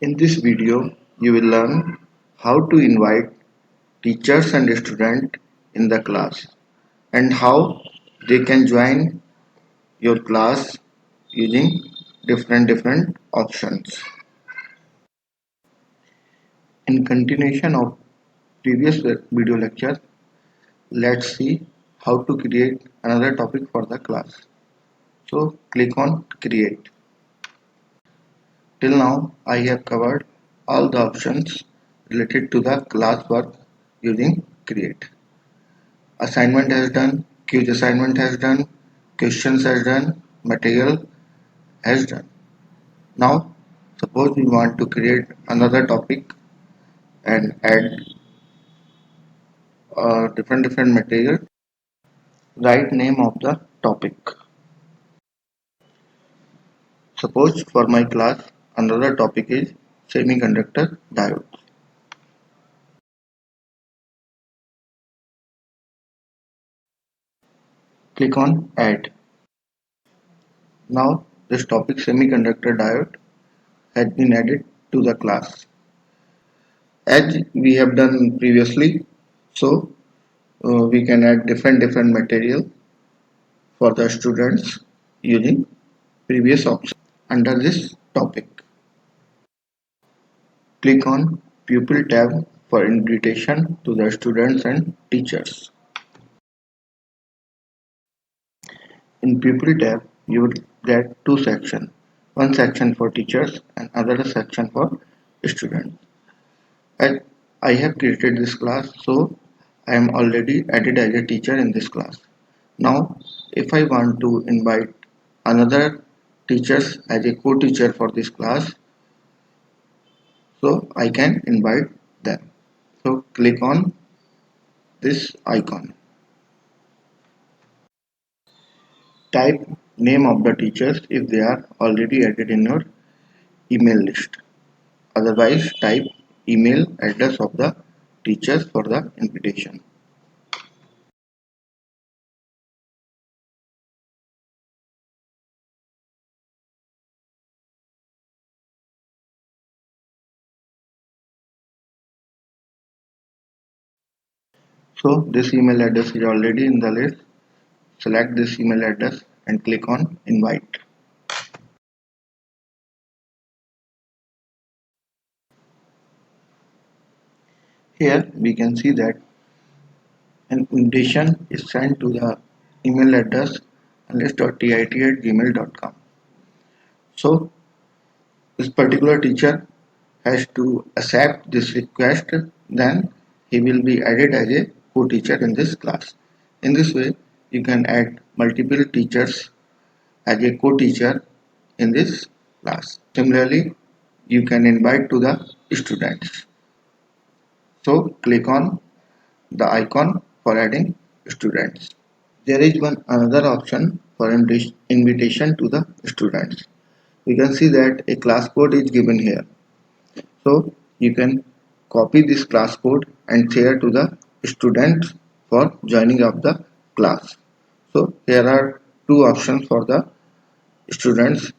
In this video, you will learn how to invite teachers and students in the class and how they can join your class using different options. In continuation of previous video lecture, let's see how to create another topic for the class. So click on create. Till now, I have covered all the options related to the class work using create. Assignment has done, quiz assignment has done, questions has done, material has done. Now, suppose we want to create another topic and add different material. Write name of the topic. Suppose for my class, another topic is semiconductor diodes. Click on add. Now, this topic semiconductor diode has been added to the class. As we have done previously, so we can add different material for the students using previous option. Under this topic, click on Pupil tab for invitation to the students and teachers. In Pupil tab, you will get two sections. One section for teachers and another section for students. And I have created this class, so I am already added as a teacher in this class. Now, if I want to invite another teachers as a co-teacher for this class, so I can invite them. So click on this icon. Type name of the teachers if they are already added in your email list. Otherwise, type email address of the teachers for the invitation. So this email address is already in the list. Select this email address and click on invite. Here we can see that an invitation is sent to the email address list.tit@gmail.com. So this particular teacher has to accept this request, then he will be added as a co-teacher in this class. In this way, you can add multiple teachers as a co-teacher in this class. Similarly, you can invite to the students. So click on the icon for adding students. There is one another option for invitation to the students. You can see that a class code is given here. So you can copy this class code and share to the students for joining of the class. So here are two options for the students.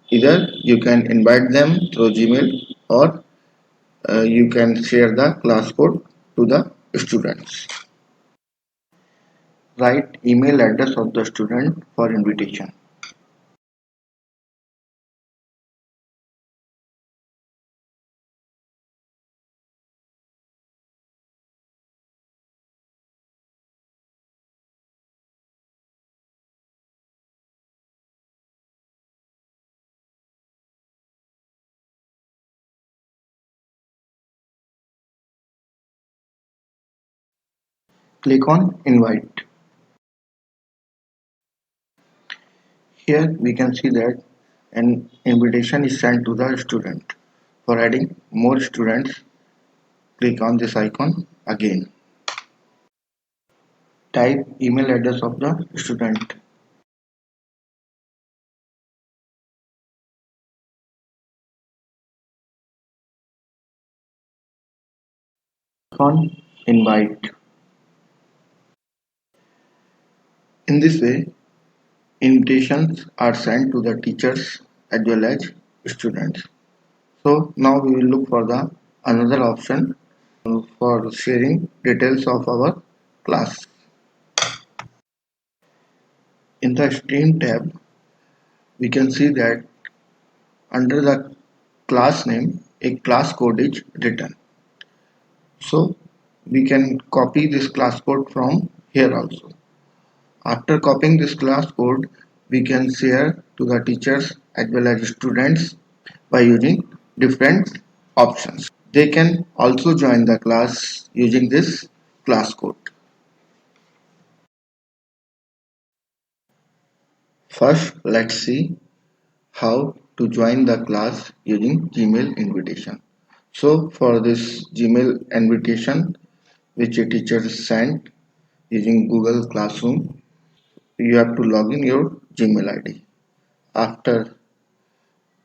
Either you can invite them through Gmail or you can share the class code to the students. Write email address of the student for invitation. Click on invite. Here we can see that an invitation is sent to the student. For adding more students, click on this icon again. Type email address of the student. Click on invite. In this way, invitations are sent to the teachers as well as students. So now we will look for the another option for sharing details of our class. In the stream tab, we can see that under the class name, a class code is written. So we can copy this class code from here also. After copying this class code, we can share to the teachers as well as students by using different options. They can also join the class using this class code. First, let's see how to join the class using Gmail invitation. So for this Gmail invitation which a teacher sent using Google Classroom, you have to log in your Gmail ID. After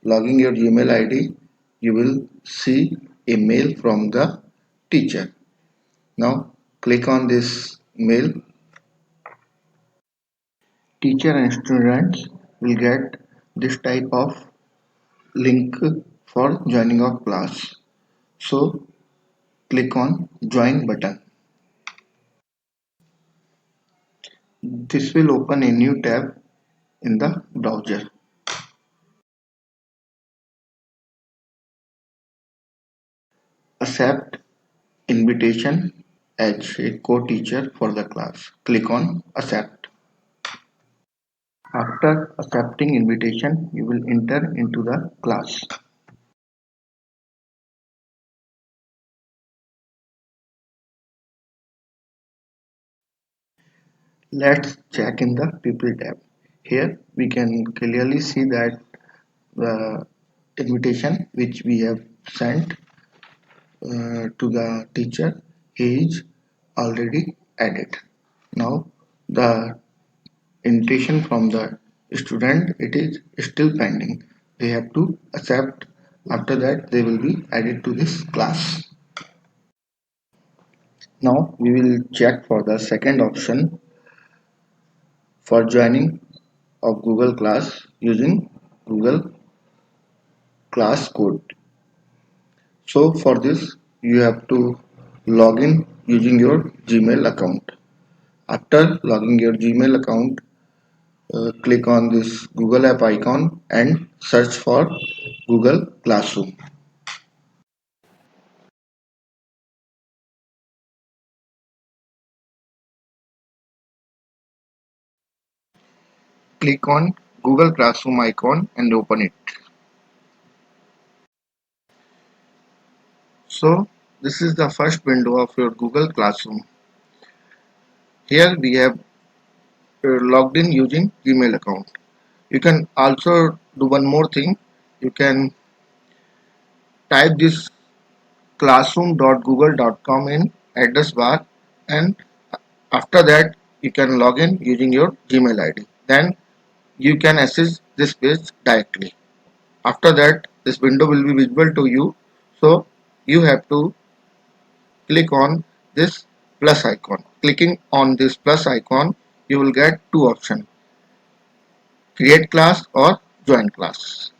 logging your Gmail ID, you will see a mail from the teacher. Now click on this mail. Teacher and students will get this type of link for joining of class. So click on join button. This will open a new tab in the browser. Accept invitation as a co-teacher for the class. Click on accept. After accepting invitation, you will enter into the class. Let's check in the people tab. Here we can clearly see that the invitation which we have sent to the teacher is already added. Now the invitation from the student, it is still pending. They have to accept. After that they will be added to this class. Now we will check for the second option for joining of Google Class using Google Class code. So for this you have to log in using your Gmail account. After logging your Gmail account, click on this Google app icon and search for Google Classroom. Click on Google Classroom icon and open it. So this is the first window of your Google Classroom. Here we have logged in using Gmail account. You can also do one more thing. You can type this classroom.google.com in address bar, and after that you can log in using your Gmail ID. Then you can access this page directly. After that this window will be visible to you. So you have to click on this plus icon. Clicking on this plus icon, you will get two options: create class or join class.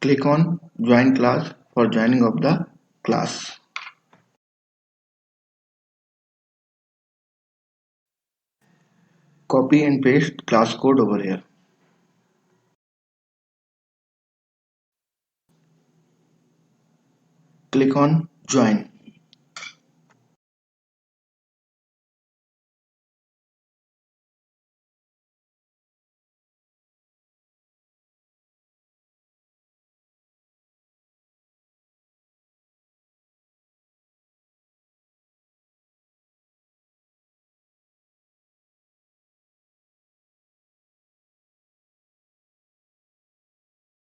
Click on join class for joining of the class. Copy and paste class code over here. Click on join.